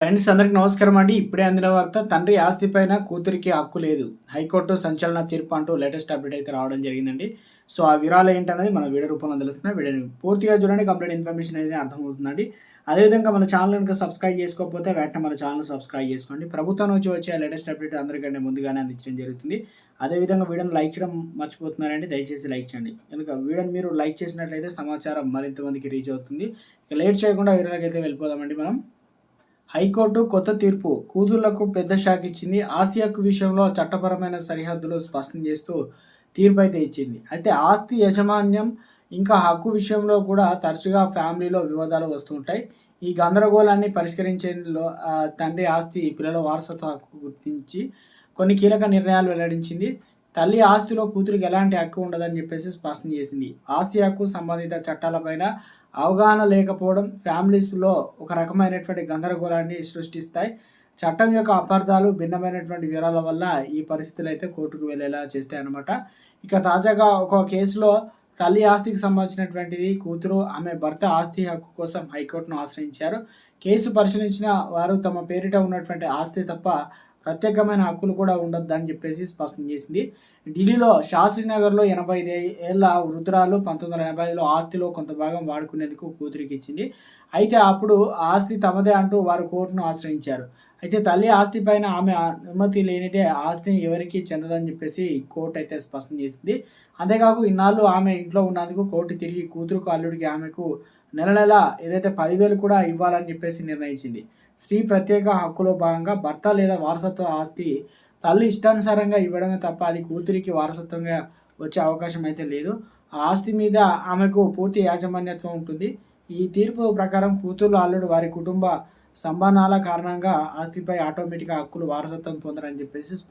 Friends అందరికి నమస్కారం అండి. ఇప్పుడే అందిన వార్త, తండ్రి ఆస్తిపైన కూతురికి హక్కు లేదు, హైకోర్టు సంచలన తీర్పు అంటూ లేటెస్ట్ అప్డేట్ అయితే రావడం జరిగిందండి. సో ఆ వివరాలు ఏంటనేది మన వీడియో రూపంలో తెలుస్తుంది. వీడియోని పూర్తిగా చూడండి, కంప్లీట్ ఇన్ఫర్మేషన్ అనేది అర్థమవుతుందండి. అదేవిధంగా మన ఛానల్ కనుక సబ్స్క్రైబ్ చేసుకోకపోతే వెంటనే మన ఛానల్ సబ్స్క్రైబ్ చేసుకోండి. ప్రభుత్వం నుంచి వచ్చే లేటెస్ట్ అప్డేట్ అందరికంటే ముందుగానే అందించడం జరుగుతుంది. అదేవిధంగా వీడియోని లైక్ చేయడం మర్చిపోతున్నారండి, దయచేసి లైక్ చేయండి. కనుక వీడియోని మీరు లైక్ చేసినట్లయితే సమాచారం మరింత మందికి రీచ్ అవుతుంది. ఇక లేట్ చేయకుండా వీడియోకి అయితే వెళ్ళిపోదామండి మనం. హైకోర్టు కొత్త తీర్పు, కూతుళ్లకు పెద్ద షాక్ ఇచ్చింది. ఆస్తి హక్కు విషయంలో చట్టపరమైన సరిహద్దులు స్పష్టం చేస్తూ తీర్పు అయితే ఇచ్చింది. అయితే ఆస్తి యాజమాన్యం ఇంకా హక్కు విషయంలో కూడా తరచుగా ఫ్యామిలీలో వివాదాలు వస్తుంటాయి. ఈ గందరగోళాన్ని పరిష్కరించేందులో తండ్రి ఆస్తి పిల్లల వారసత్వ హక్కు గుర్తించి కొన్ని కీలక నిర్ణయాలు వెల్లడించింది. తల్లి ఆస్తిలో కూతురికి ఎలాంటి హక్కు ఉండదని చెప్పేసి స్పష్టం చేసింది. ఆస్తి హక్కు సంబంధిత చట్టాలపైన అవగాహన లేకపోవడం ఫ్యామిలీస్లో ఒక రకమైనటువంటి గందరగోళాన్ని సృష్టిస్తాయి. చట్టం యొక్క అపార్థాలు, భిన్నమైనటువంటి వివరాల వల్ల ఈ పరిస్థితులు అయితే కోర్టుకు వెళ్ళేలా చేస్తాయి అన్నమాట. ఇక తాజాగా ఒక కేసులో తల్లి ఆస్తికి సంబంధించినటువంటిది కూతురు ఆమె భర్త ఆస్తి హక్కు కోసం హైకోర్టును ఆశ్రయించారు. కేసు పరిశీలించిన వారు తమ పేరిట ఉన్నటువంటి ఆస్తి తప్ప ప్రత్యేకమైన హక్కులు కూడా ఉండొద్దని చెప్పేసి స్పష్టం చేసింది. ఢిల్లీలో శాస్త్రీనగర్లో 85 ఏళ్ల వృద్ధురాలు 1980లో ఆస్తిలో కొంత భాగం వాడుకునేందుకు కూతురికి ఇచ్చింది. అయితే అప్పుడు ఆ ఆస్తి తమదే అంటూ వారు కోర్టును ఆశ్రయించారు. అయితే తల్లి ఆస్తి పైన ఆమె అనుమతి లేనిదే ఆస్తిని ఎవరికీ చెందదని చెప్పేసి కోర్టు అయితే స్పష్టం చేసింది. అంతేకాకు ఇన్నాళ్ళు ఆమె ఇంట్లో ఉన్నందుకు కోర్టు తిరిగి కూతురుకు, అల్లుడికి ఆమెకు నెల నెల ఏదైతే 10,000 కూడా ఇవ్వాలని చెప్పేసి నిర్ణయించింది. స్త్రీ ప్రత్యేక హక్కులో భాగంగా భర్త లేదా వారసత్వ ఆస్తి తల్లి ఇష్టానుసారంగా ఇవ్వడమే తప్ప అది కూతురికి వారసత్వంగా వచ్చే అవకాశం అయితే లేదు. ఆ ఆస్తి మీద ఆమెకు పూర్తి యాజమాన్యత్వం ఉంటుంది. ఈ తీర్పు ప్రకారం కూతురు, అల్లుడు వారి కుటుంబ సంబంధాల కారణంగా ఆస్తిపై ఆటోమేటిక్గా హక్కులు వారసత్వం పొందరని చెప్పేసి స్పష్టం